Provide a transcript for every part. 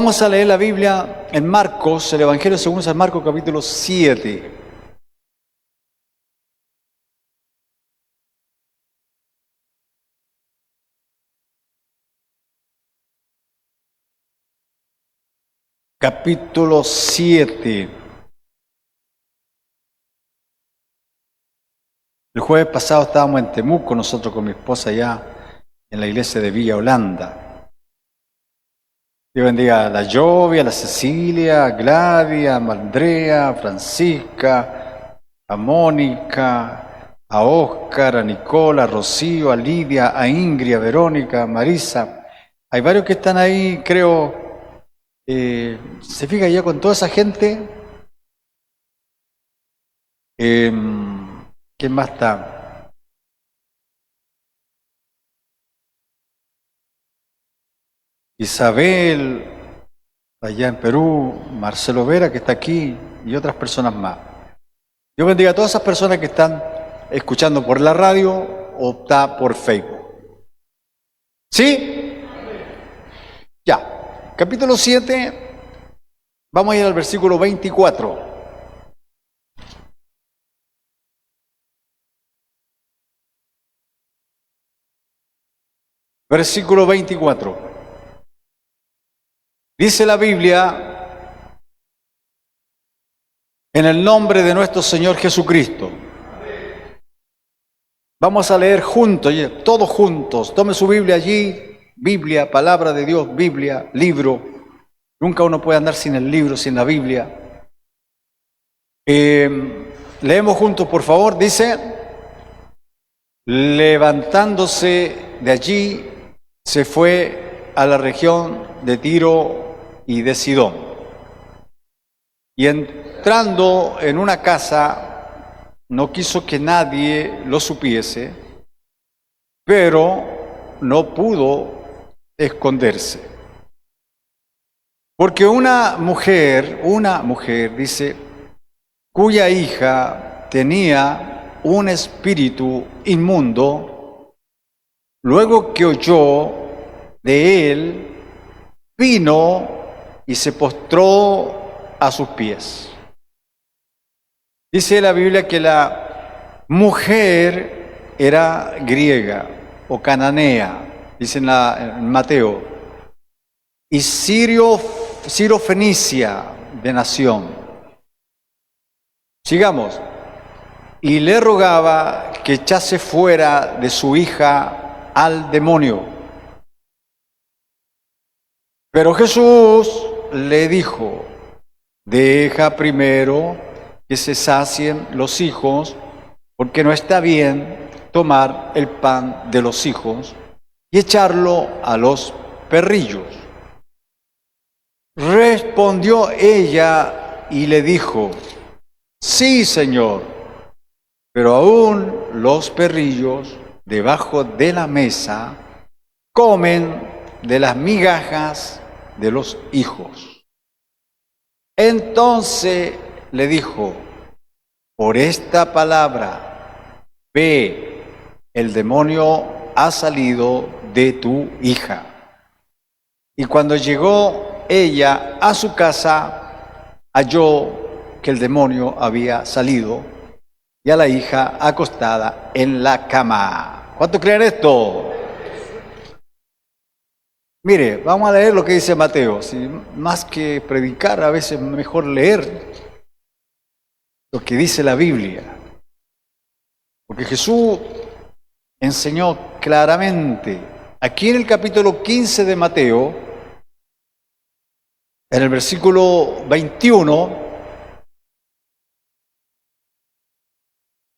Vamos a leer la Biblia en Marcos, el Evangelio según San Marcos, capítulo 7. Capítulo 7. El jueves pasado estábamos en Temuco, nosotros con mi esposa allá en la iglesia de Villa Holanda. Dios bendiga a la Jovia, a la Cecilia, a Gladia, a Andrea, a Francisca, a Mónica, a Óscar, a Nicola, a Rocío, a Lidia, a Ingrid, a Verónica, a Marisa. Hay varios que están ahí, creo. ¿Se fija ya con toda esa gente? ¿Quién más está? Isabel, allá en Perú, Marcelo Vera, que está aquí, y otras personas más. Dios bendiga a todas esas personas que están escuchando por la radio o está por Facebook. ¿Sí? Ya. Capítulo 7, vamos a ir al versículo 24. Versículo 24. Dice la Biblia, en el nombre de nuestro Señor Jesucristo. Vamos a leer juntos, todos juntos. Tome su Biblia allí, Biblia, palabra de Dios, Biblia, libro. Nunca uno puede andar sin el libro, sin la Biblia. Leemos juntos, por favor. Dice, levantándose de allí, se fue a la región de Tiro y de Sidón. Y entrando en una casa, no quiso que nadie lo supiese, pero no pudo esconderse. Porque una mujer, dice, cuya hija tenía un espíritu inmundo, luego que oyó de él, vino y se postró a sus pies. Dice la Biblia que la mujer era griega o cananea, dice en Mateo, y Sirofenicia de nación. Sigamos. Y le rogaba que echase fuera de su hija al demonio. Pero Jesús le dijo, deja primero que se sacien los hijos, porque no está bien tomar el pan de los hijos y echarlo a los perrillos. Respondió ella y le dijo, sí, Señor, pero aún los perrillos debajo de la mesa comen de las migajas de los hijos. Entonces le dijo, por esta palabra, ve, el demonio ha salido de tu hija. Y cuando llegó ella a su casa, halló que el demonio había salido y a la hija acostada en la cama. ¿Cuántos creen esto? Mire, vamos a leer lo que dice Mateo. Si más que predicar, a veces es mejor leer lo que dice la Biblia. Porque Jesús enseñó claramente, aquí en el capítulo 15 de Mateo, en el versículo 21,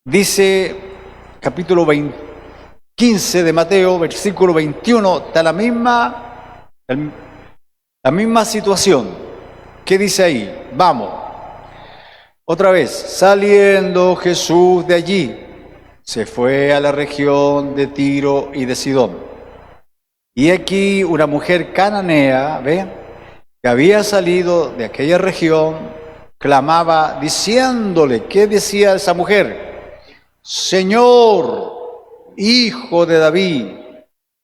dice, capítulo 15 de Mateo, versículo 21, está la misma situación. ¿Qué dice ahí? Vamos. Otra vez, saliendo Jesús de allí, se fue a la región de Tiro y de Sidón. Y aquí una mujer cananea, ¿ve?, que había salido de aquella región, clamaba diciéndole, ¿qué decía esa mujer? Señor, Hijo de David,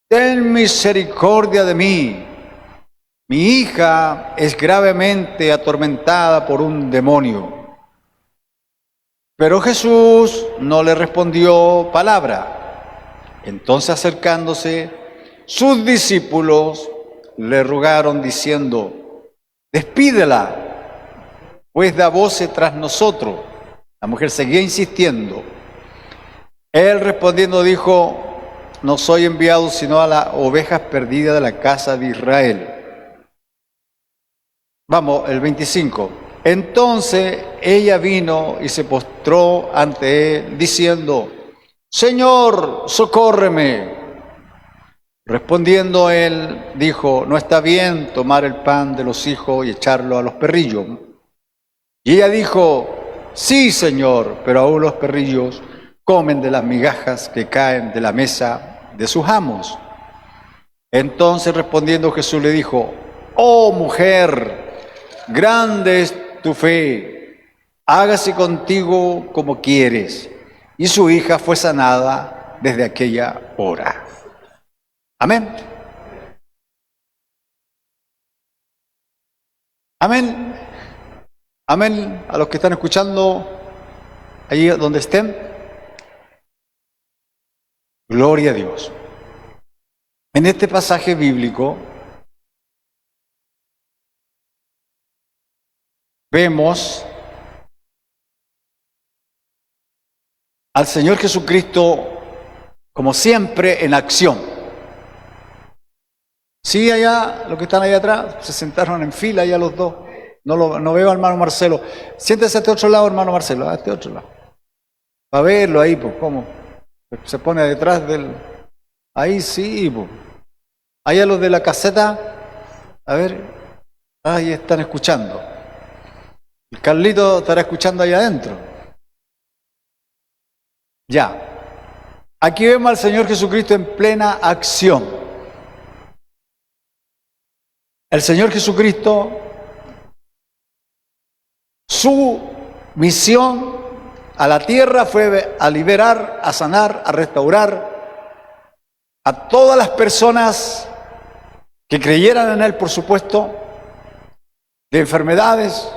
ten misericordia de mí. mi hija es gravemente atormentada por un demonio. Pero Jesús no le respondió palabra. Entonces, acercándose, sus discípulos le rogaron diciendo: despídela, pues da voces tras nosotros. La mujer seguía insistiendo. Él respondiendo dijo: no soy enviado sino a las ovejas perdidas de la casa de Israel. Vamos, el 25. Entonces ella vino y se postró ante él, diciendo: Señor, socórreme. Respondiendo él, dijo: no está bien tomar el pan de los hijos y echarlo a los perrillos. Y ella dijo: sí, Señor, pero aún los perrillos comen de las migajas que caen de la mesa de sus amos. Entonces respondiendo Jesús le dijo: oh mujer, grande es tu fe, hágase contigo como quieres. Y su hija fue sanada desde aquella hora. Amén. Amén. Amén. A los que están escuchando, allí donde estén. Gloria a Dios. En este pasaje bíblico vemos al Señor Jesucristo, como siempre, en acción. Sí, allá, los que están allá atrás, se sentaron en fila, allá los dos. No veo al hermano Marcelo. Siéntese a este otro lado, hermano Marcelo, a este otro lado. Para verlo ahí, pues, ¿cómo? Se pone detrás del... Ahí sí, pues. Allá los de la caseta, a ver, ahí están escuchando. El Carlito estará escuchando allá adentro. Ya. Aquí vemos al Señor Jesucristo en plena acción. El Señor Jesucristo, su misión a la tierra fue a liberar, a sanar, a restaurar a todas las personas que creyeran en Él, por supuesto, de enfermedades,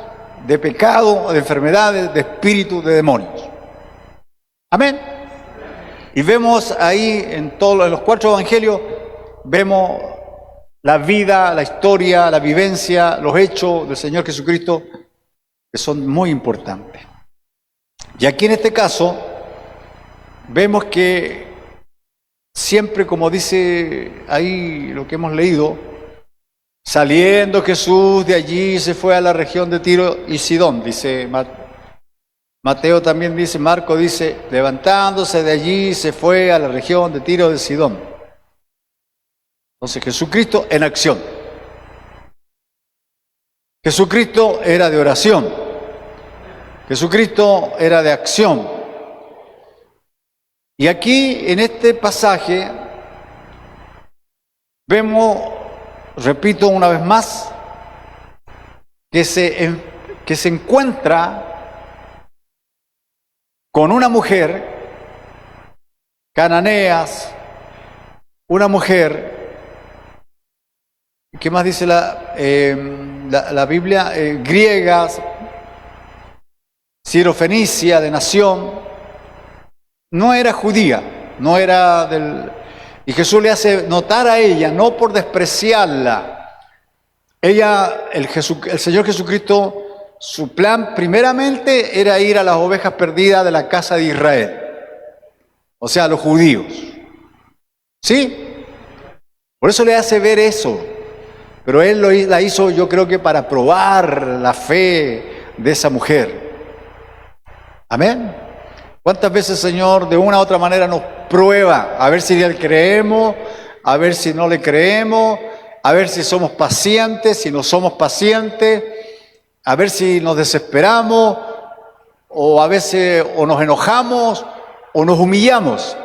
de pecado, de enfermedades, de espíritus, de demonios. Amén. Y vemos ahí en los 4 evangelios, vemos la vida, la historia, la vivencia, los hechos del Señor Jesucristo, que son muy importantes. Y aquí en este caso, vemos que siempre, como dice ahí lo que hemos leído, saliendo Jesús de allí se fue a la región de Tiro y Sidón, dice Mateo también dice, Marco dice, levantándose de allí se fue a la región de Tiro y de Sidón. Entonces Jesucristo en acción. Jesucristo era de oración. Jesucristo era de acción. Y aquí en este pasaje vemos, repito una vez más, que se encuentra con una mujer cananea, una mujer, ¿qué más dice la Biblia? Griega, sirofenicia, de nación, no era judía, no era del... Y Jesús le hace notar a ella, no por despreciarla. Ella, el Señor Jesucristo, su plan primeramente era ir a las ovejas perdidas de la casa de Israel, o sea, a los judíos. ¿Sí? Por eso le hace ver eso. Pero él la hizo, yo creo que para probar la fe de esa mujer. Amén. ¿Cuántas veces el Señor de una u otra manera nos prueba? A ver si le creemos, a ver si no le creemos, a ver si somos pacientes, si no somos pacientes, a ver si nos desesperamos, o a veces o nos enojamos o nos humillamos.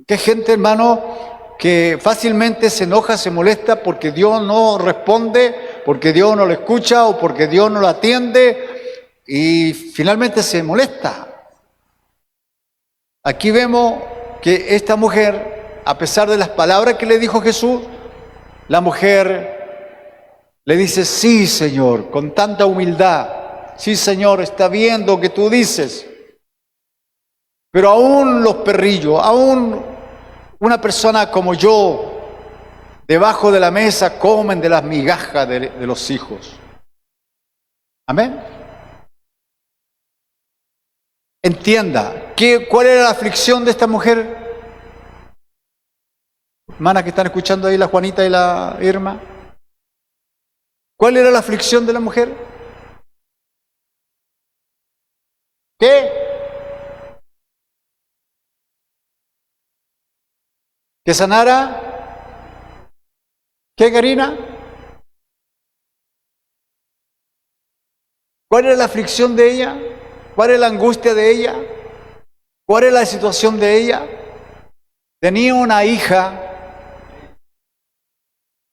¿Qué gente, hermano, que fácilmente se enoja, se molesta porque Dios no responde, porque Dios no lo escucha o porque Dios no lo atiende y finalmente se molesta? Aquí vemos que esta mujer, a pesar de las palabras que le dijo Jesús, La mujer le dice, sí, Señor, con tanta humildad. Sí, Señor, está bien lo que tú dices. Pero aún los perrillos, aún una persona como yo, debajo de la mesa comen de las migajas de los hijos. Amén. Entienda, ¿cuál era la aflicción de esta mujer? Hermanas que están escuchando ahí, la Juanita y la Irma. ¿Cuál era la aflicción de la mujer? ¿Qué? ¿Que sanara? ¿Qué, Karina? ¿Cuál era la aflicción de ella? ¿Cuál era la angustia de ella? ¿Cuál era la situación de ella? Tenía una hija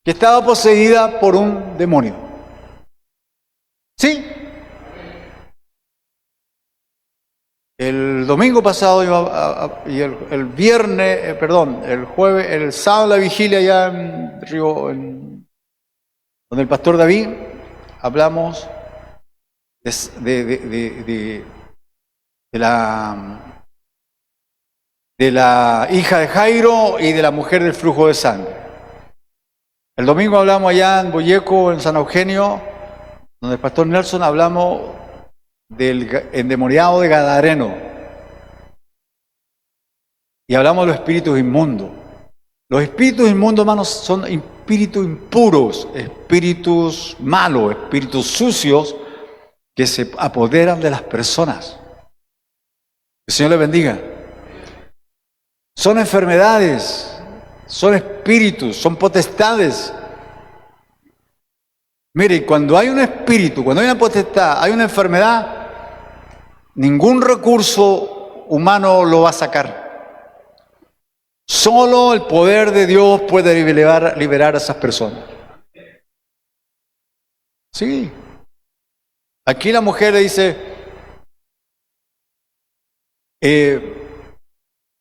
que estaba poseída por un demonio. ¿Sí? El domingo pasado y el viernes, el jueves, el sábado la vigilia allá en Río, donde el pastor David, hablamos de la hija de Jairo y de la mujer del flujo de sangre. El domingo hablamos allá en Boyeco, en San Eugenio, donde el pastor Nelson hablamos del endemoniado de Gadareno. Y hablamos de los espíritus inmundos. Los espíritus inmundos, hermanos, son espíritus impuros, espíritus malos, espíritus sucios que se apoderan de las personas. Que el Señor les bendiga. Son enfermedades, son espíritus, son potestades. Mire, cuando hay un espíritu, cuando hay una potestad, hay una enfermedad, ningún recurso humano lo va a sacar. Solo el poder de Dios puede liberar a esas personas. Sí. Aquí la mujer le dice,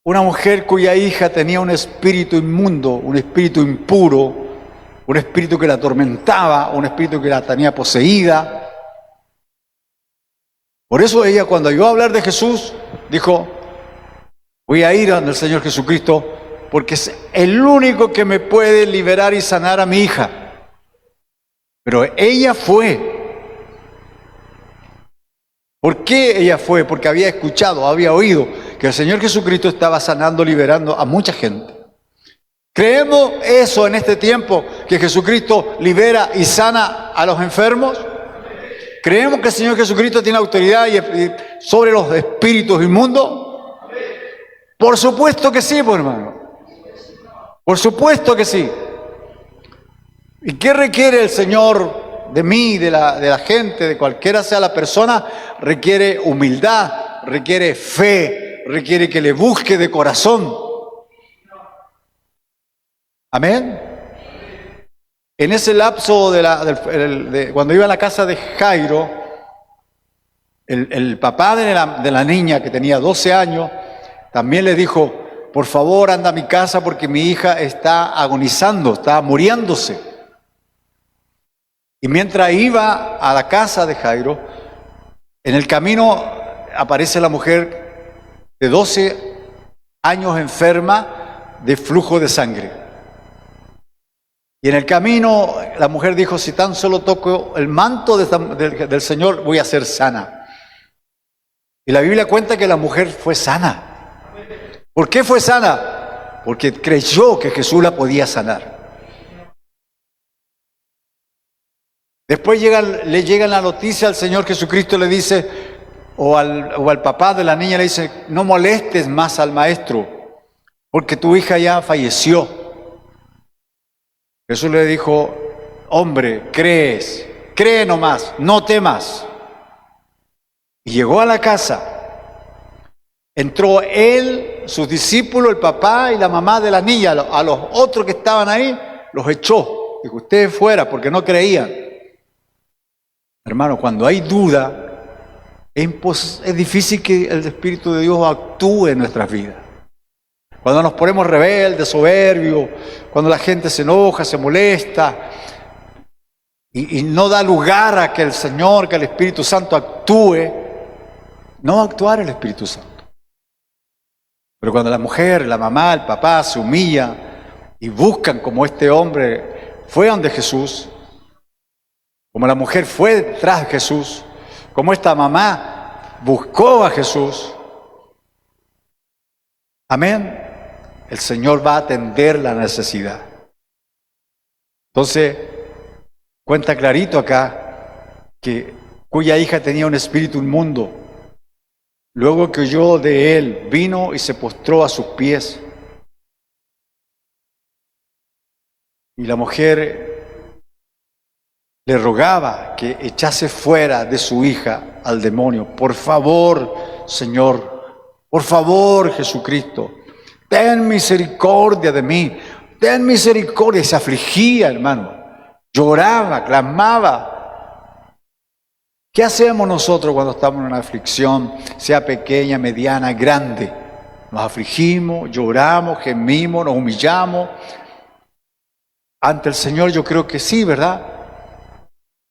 una mujer cuya hija tenía un espíritu inmundo, un espíritu impuro, un espíritu que la atormentaba, un espíritu que la tenía poseída. Por eso ella, cuando oyó hablar de Jesús, dijo, voy a ir al Señor Jesucristo porque es el único que me puede liberar y sanar a mi hija. Pero ella fue. ¿Por qué ella fue? Porque había escuchado, había oído que el Señor Jesucristo estaba sanando, liberando a mucha gente. ¿Creemos eso en este tiempo, que Jesucristo libera y sana a los enfermos? ¿Creemos que el Señor Jesucristo tiene autoridad sobre los espíritus inmundos? Por supuesto que sí, pues, hermano. Por supuesto que sí. ¿Y qué requiere el Señor de mí, de la gente, de cualquiera sea la persona? Requiere humildad, requiere fe, requiere que le busque de corazón. Amén. En ese lapso cuando iba a la casa de Jairo, el papá de la niña que tenía 12 años también le dijo, por favor anda a mi casa porque mi hija está agonizando, está muriéndose. Y mientras iba a la casa de Jairo, en el camino aparece la mujer de 12 años enferma de flujo de sangre. Y en el camino la mujer dijo, si tan solo toco el manto del Señor, voy a ser sana. Y la Biblia cuenta que la mujer fue sana. ¿Por qué fue sana? Porque creyó que Jesús la podía sanar. Después le llega la noticia al Señor Jesucristo, le dice, o al papá de la niña le dice, no molestes más al maestro, porque tu hija ya falleció. Jesús le dijo, hombre, cree nomás, no temas. Y llegó a la casa. Entró él, sus discípulos, el papá y la mamá de la niña. A los otros que estaban ahí, los echó. Dijo, ustedes fuera, porque no creían. Hermano, cuando hay duda, es difícil que el Espíritu de Dios actúe en nuestras vidas. Cuando nos ponemos rebeldes, soberbios, cuando la gente se enoja, se molesta y no da lugar a que el Señor, que el Espíritu Santo actúe, no va a actuar el Espíritu Santo. Pero cuando la mujer, la mamá, el papá se humilla y buscan como este hombre fue donde Jesús, como la mujer fue detrás de Jesús, como esta mamá buscó a Jesús, amén, el Señor va a atender la necesidad. Entonces, cuenta clarito acá que cuya hija tenía un espíritu inmundo. Luego que oyó de él, vino y se postró a sus pies. Y la mujer le rogaba que echase fuera de su hija al demonio. Por favor, Señor, por favor, Jesucristo, ten misericordia de mí, ten misericordia. Y se afligía, hermano, lloraba, clamaba. ¿Qué hacemos nosotros cuando estamos en una aflicción, sea pequeña, mediana, grande? Nos afligimos, lloramos, gemimos, nos humillamos. Ante el Señor yo creo que sí, ¿verdad?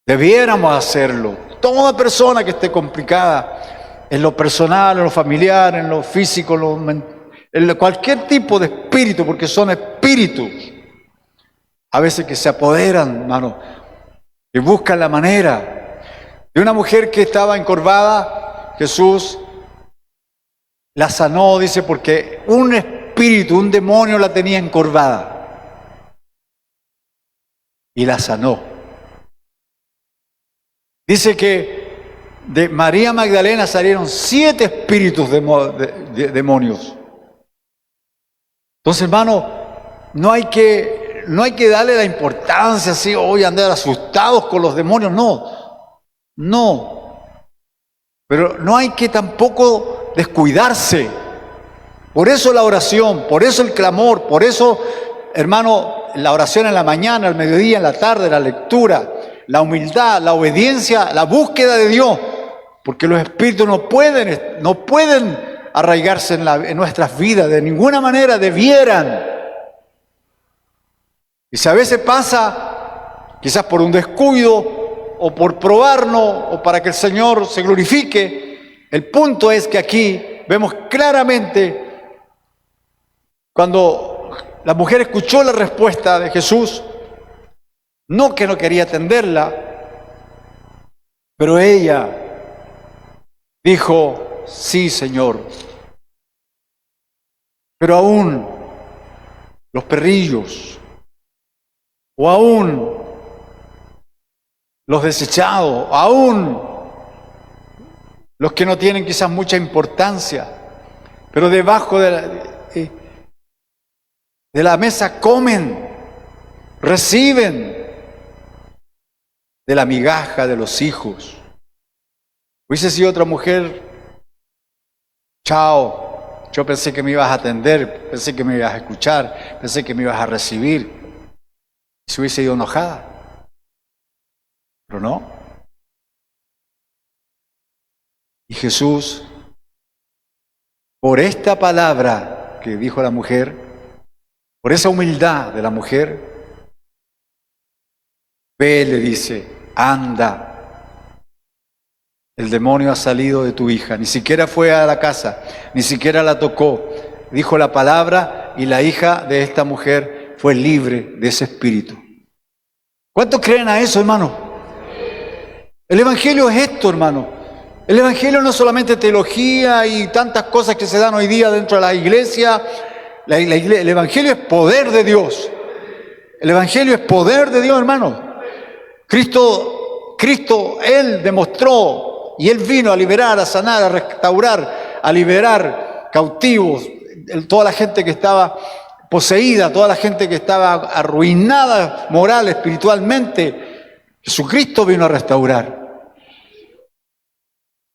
Debiéramos hacerlo. Toda persona que esté complicada en lo personal, en lo familiar, en lo físico, en cualquier tipo de espíritu, porque son espíritus, a veces que se apoderan, hermano, y buscan la manera. De una mujer que estaba encorvada, Jesús la sanó, dice, porque un espíritu, un demonio la tenía encorvada. Y la sanó. Dice que de María Magdalena salieron 7 espíritus de demonios. Entonces, hermano, no hay que darle la importancia así, hoy andar asustados con los demonios, no. Pero no hay que tampoco descuidarse. Por eso la oración, por eso el clamor, por eso, hermano, la oración en la mañana, al mediodía, en la tarde, la lectura, la humildad, la obediencia, la búsqueda de Dios, porque los espíritus no pueden arraigarse en nuestras vidas, de ninguna manera debieran. Y si a veces pasa, quizás por un descuido, o por probarnos, o para que el Señor se glorifique, el punto es que aquí vemos claramente, cuando la mujer escuchó la respuesta de Jesús, no que no quería atenderla, pero ella dijo, sí, Señor. Pero aún los perrillos, o aún los desechados, aún los que no tienen quizás mucha importancia, pero debajo de la mesa comen, reciben de la migaja de los hijos. Hubiese sido otra mujer, chao, yo pensé que me ibas a atender, pensé que me ibas a escuchar, pensé que me ibas a recibir. Se hubiese ido enojada, pero no. Y Jesús, por esta palabra que dijo la mujer, por esa humildad de la mujer, ve, le dice, anda. El demonio ha salido de tu hija. Ni siquiera fue a la casa, ni siquiera la tocó. Dijo la palabra y la hija de esta mujer fue libre de ese espíritu. ¿Cuántos creen a eso, hermano? El Evangelio es esto, hermano. El Evangelio no es solamente teología y tantas cosas que se dan hoy día dentro de la iglesia. El Evangelio es poder de Dios. El Evangelio es poder de Dios, hermano. Cristo, Él demostró y Él vino a liberar, a sanar, a restaurar, a liberar cautivos, toda la gente que estaba poseída, toda la gente que estaba arruinada moral, espiritualmente. Jesucristo vino a restaurar.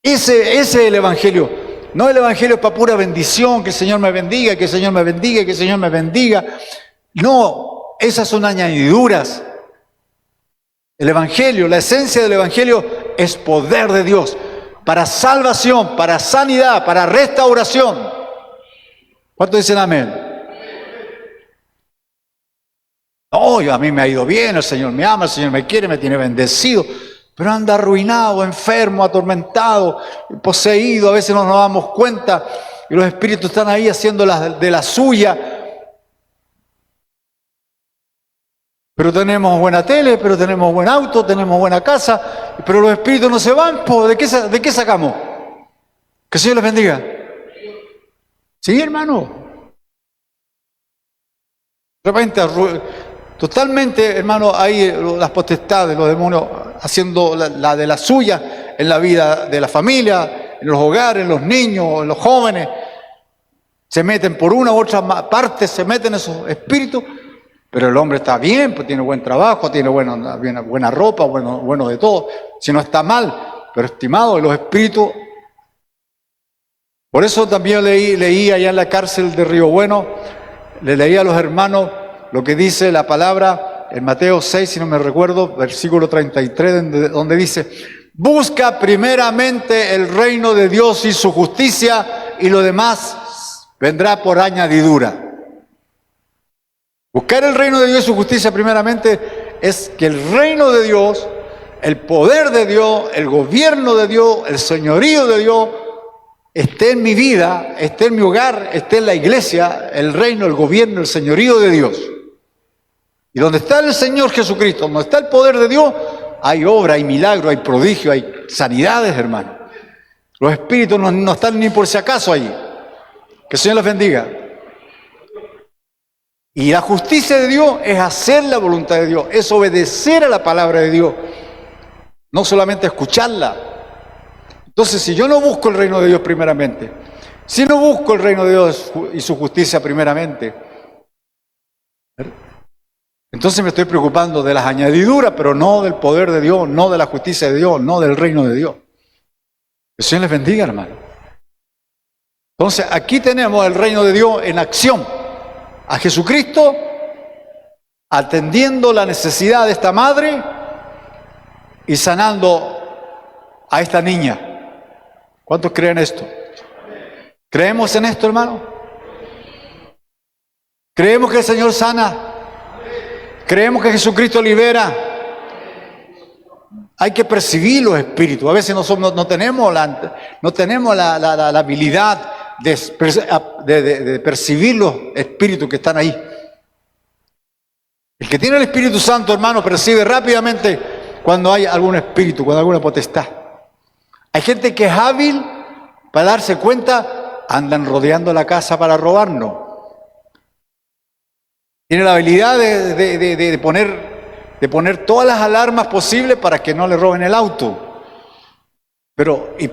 Ese es el Evangelio. No el Evangelio para pura bendición, que el Señor me bendiga, que el Señor me bendiga, que el Señor me bendiga. No, esas son añadiduras. El Evangelio, la esencia del Evangelio es poder de Dios para salvación, para sanidad, para restauración. ¿Cuántos dicen amén? No, a mí me ha ido bien, el Señor me ama, el Señor me quiere, me tiene bendecido. Pero anda arruinado, enfermo, atormentado, poseído, a veces no nos damos cuenta. Y los espíritus están ahí haciendo de la suya. Pero tenemos buena tele, pero tenemos buen auto, tenemos buena casa, pero los espíritus no se van, pues, ¿de qué sacamos? Que el Señor les bendiga. Sí, hermano. De repente, totalmente, hermano, hay las potestades, los demonios haciendo la de la suya en la vida de la familia, en los hogares, en los niños, en los jóvenes. Se meten por una u otra parte, se meten esos espíritus. Pero el hombre está bien, pues tiene buen trabajo, tiene buena ropa, bueno de todo. Si no está mal, pero estimado, los espíritus. Por eso también leí allá en la cárcel de Río Bueno, le leí a los hermanos lo que dice la palabra en Mateo 6, si no me recuerdo, versículo 33, donde dice: busca primeramente el reino de Dios y su justicia, y lo demás vendrá por añadidura. Buscar el reino de Dios y su justicia primeramente es que el reino de Dios, el poder de Dios, el gobierno de Dios, el señorío de Dios esté en mi vida, esté en mi hogar, esté en la iglesia, el reino, el gobierno, el señorío de Dios. Y donde está el Señor Jesucristo, donde está el poder de Dios, hay obra, hay milagro, hay prodigio, hay sanidades, hermano. Los espíritus no están ni por si acaso ahí. Que el Señor les bendiga. Y la justicia de Dios es hacer la voluntad de Dios, es obedecer a la palabra de Dios, no solamente escucharla. Entonces, si yo no busco el reino de Dios primeramente, si no busco el reino de Dios y su justicia primeramente, entonces me estoy preocupando de las añadiduras, pero no del poder de Dios, no de la justicia de Dios, no del reino de Dios. Que el Señor les bendiga, hermano. Entonces, aquí tenemos el reino de Dios en acción. A Jesucristo atendiendo la necesidad de esta madre y sanando a esta niña. ¿Cuántos creen esto? ¿Creemos en esto, hermano? ¿Creemos que el Señor sana? ¿Creemos que Jesucristo libera? Hay que percibir los espíritus. A veces no tenemos la habilidad de percibir los espíritus que están ahí. El que tiene el Espíritu Santo, hermano, percibe rápidamente cuando hay algún espíritu, cuando hay alguna potestad. Hay gente que es hábil para darse cuenta, andan rodeando la casa para robarnos. Tiene la habilidad de poner todas las alarmas posibles para que no le roben el auto. Pero, y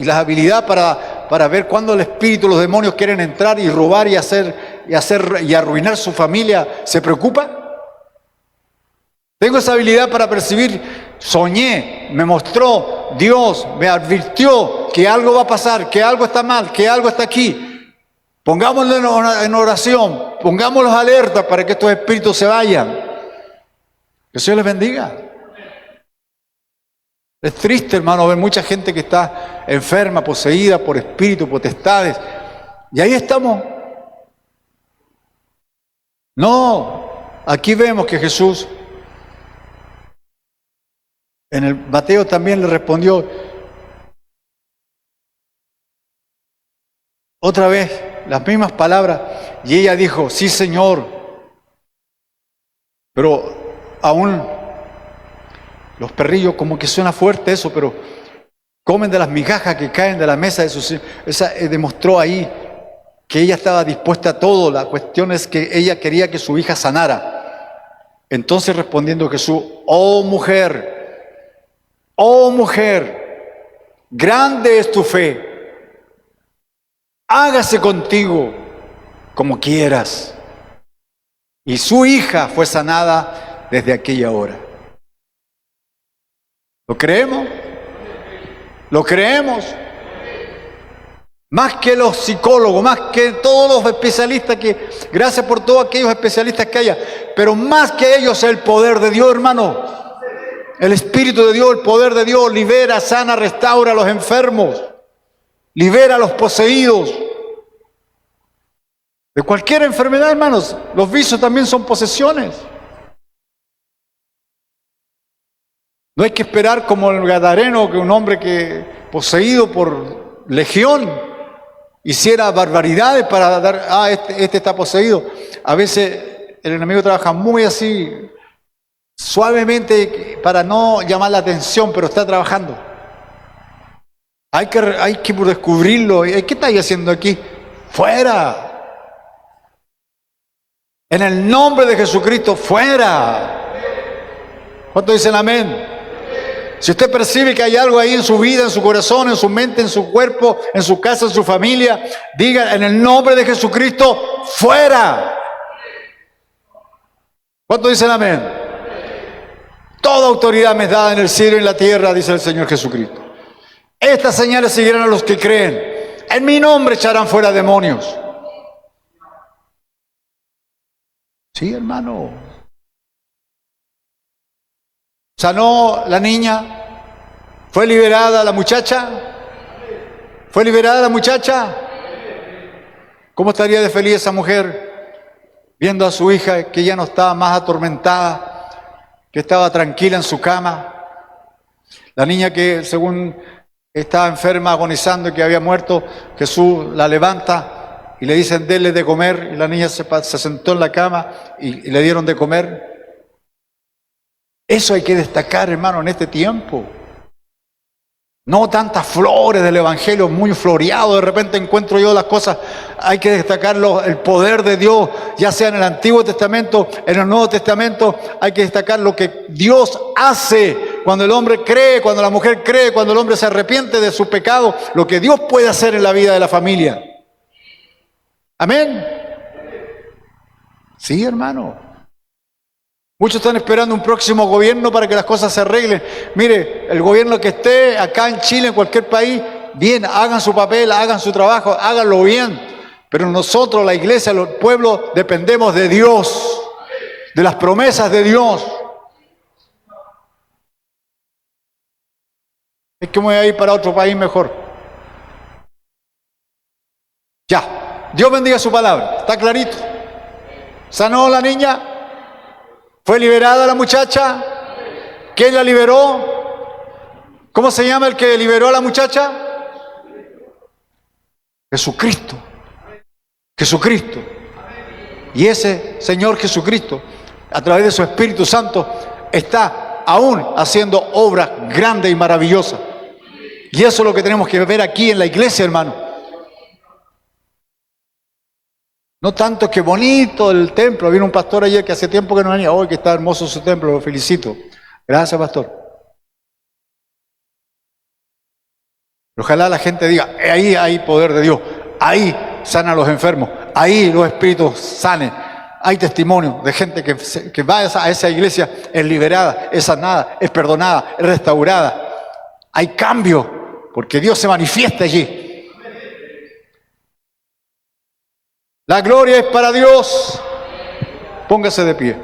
la habilidad para ver cuándo el espíritu, los demonios quieren entrar y robar y arruinar su familia, ¿se preocupa? Tengo esa habilidad para percibir, soñé, me mostró, Dios me advirtió que algo va a pasar, que algo está mal, que algo está aquí. Pongámoslo en oración, pongámoslos alerta para que estos espíritus se vayan. Que el Señor les bendiga. Es triste, hermano, ver mucha gente que está enferma, poseída por espíritus, potestades. Y ahí estamos. No, aquí vemos que Jesús, en el Mateo también le respondió otra vez las mismas palabras. Y ella dijo, sí, Señor. Pero aún los perrillos, como que suena fuerte eso, pero comen de las migajas que caen de la mesa de sus hijos. Esa demostró ahí que ella estaba dispuesta a todo. La cuestión es que ella quería que su hija sanara. Entonces respondiendo Jesús, oh mujer, grande es tu fe. Hágase contigo como quieras. Y su hija fue sanada desde aquella hora. ¿Lo creemos? ¿Lo creemos? Más que los psicólogos, más que todos los especialistas gracias por todos aquellos especialistas que haya, pero más que ellos el poder de Dios, hermano. El Espíritu de Dios, el poder de Dios libera, sana, restaura a los enfermos, libera a los poseídos. De cualquier enfermedad, hermanos. Los vicios también son posesiones. No hay que esperar como el gadareno, que un hombre que poseído por legión hiciera barbaridades para dar, este está poseído. A veces el enemigo trabaja muy así, suavemente, para no llamar la atención, pero está trabajando. Hay que descubrirlo. ¿Qué estáis haciendo aquí? ¡Fuera! En el nombre de Jesucristo, ¡fuera! ¿Cuántos dicen amén? Si usted percibe que hay algo ahí en su vida, en su corazón, en su mente, en su cuerpo, en su casa, en su familia, diga en el nombre de Jesucristo, ¡fuera! ¿Cuántos dicen amén? Toda autoridad me es dada en el cielo y en la tierra, dice el Señor Jesucristo. Estas señales seguirán a los que creen. En mi nombre echarán fuera demonios. Sí, hermano. ¿Sanó la niña? ¿Fue liberada la muchacha? ¿Fue liberada la muchacha? ¿Cómo estaría de feliz esa mujer viendo a su hija que ya no estaba más atormentada, que estaba tranquila en su cama? La niña que según estaba enferma, agonizando y que había muerto, Jesús la levanta y le dicen, denle de comer, y la niña se sentó en la cama y le dieron de comer. Eso hay que destacar, hermano, en este tiempo. No tantas flores del Evangelio muy floreado, de repente encuentro yo las cosas. Hay que destacar el poder de Dios, ya sea en el Antiguo Testamento, en el Nuevo Testamento. Hay que destacar lo que Dios hace cuando el hombre cree, cuando la mujer cree, cuando el hombre se arrepiente de su pecado, lo que Dios puede hacer en la vida de la familia. Amén. Sí, hermano. Muchos están esperando un próximo gobierno para que las cosas se arreglen. Mire, el gobierno que esté acá en Chile, en cualquier país, bien, hagan su papel, hagan su trabajo, háganlo bien. Pero nosotros, la iglesia, los pueblos, dependemos de Dios, de las promesas de Dios. Es que me voy a ir para otro país mejor. Ya, Dios bendiga su palabra, está clarito. ¿Sanó la niña? ¿Fue liberada la muchacha? ¿Quién la liberó? ¿Cómo se llama el que liberó a la muchacha? Jesucristo. Jesucristo. Y ese Señor Jesucristo, a través de su Espíritu Santo, está aún haciendo obras grandes y maravillosas. Y eso es lo que tenemos que ver aquí en la iglesia, hermano. No tanto que bonito el templo. Vino un pastor ayer que hace tiempo que no venía. Hoy que está hermoso su templo, lo felicito. Gracias, pastor. Pero ojalá la gente diga, ahí hay poder de Dios. Ahí sanan a los enfermos. Ahí los espíritus sanen. Hay testimonio de gente que va a esa iglesia, es liberada, es sanada, es perdonada, es restaurada. Hay cambio, porque Dios se manifiesta allí. La gloria es para Dios. Póngase de pie.